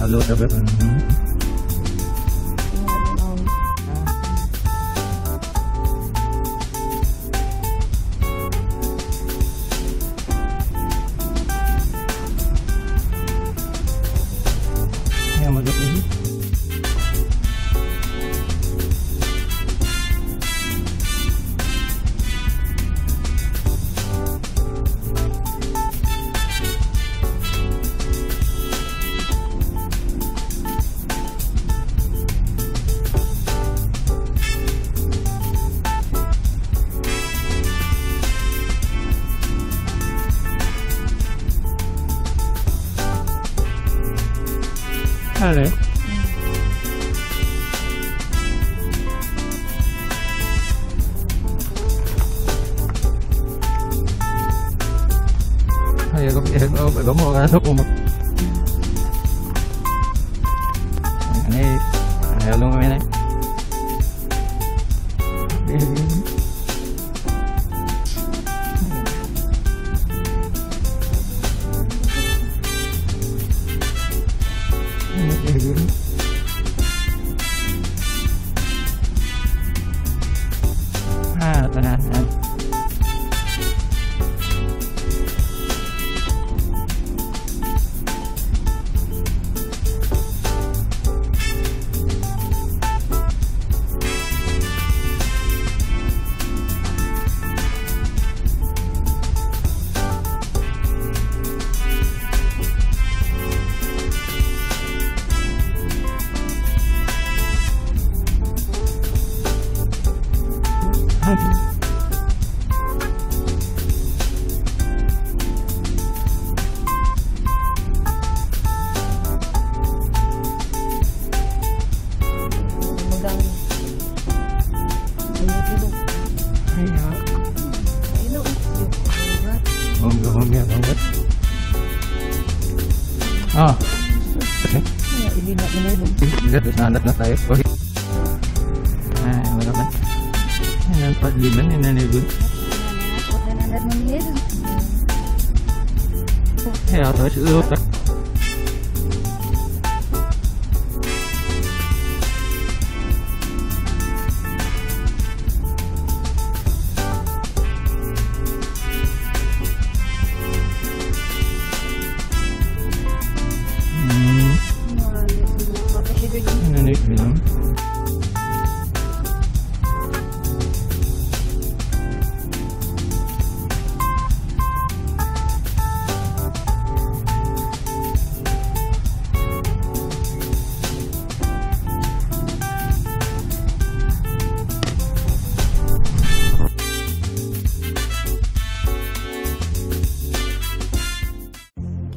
Halo, dapat. Yang magap ini. Halo. Ayo kamu mau masuk umur. Ini ayo lu main. Tenang. Oh, ini nak minum. Lihat standar lah saya. Oh, nah, berapa? Ini 45 ini bun. Ya, terus lu. Ini bilang.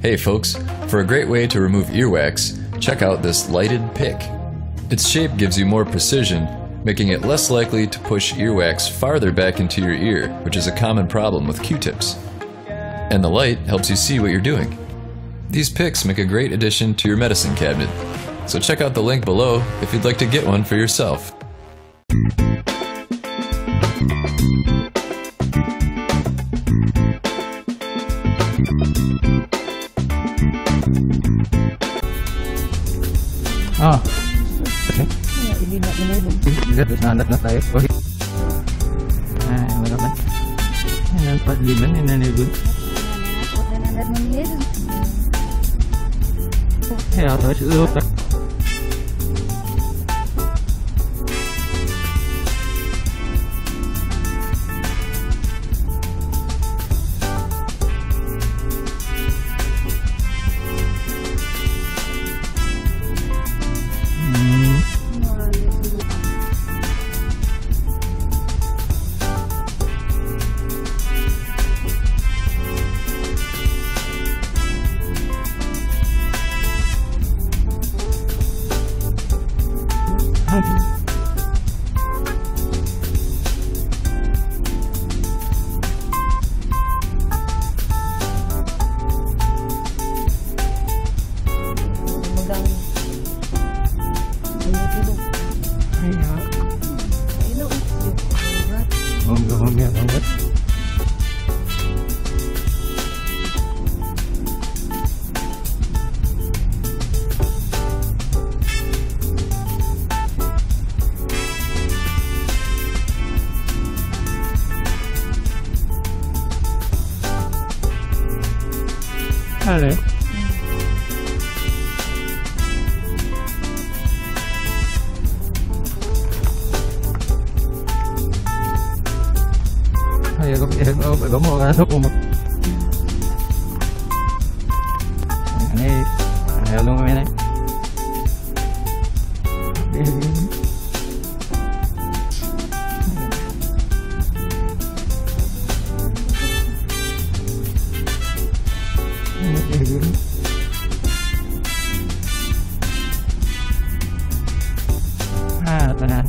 Hey folks, for a great way to remove earwax, check out this lighted pick. Its shape gives you more precision, making it less likely to push earwax farther back into your ear, which is a common problem with Q-tips. And the light helps you see what you're doing. These picks make a great addition to your medicine cabinet, so check out the link below if you'd like to get one for yourself. Oh, ini nak minum. Lihat standar lah saya. Oh, nah, berapa? Ini 45 ini bun. Ya, terus lu. banget. mahal ya. Ayo kamu mau masuk umur. Ini ayo lu main. Tenang.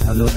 Halo,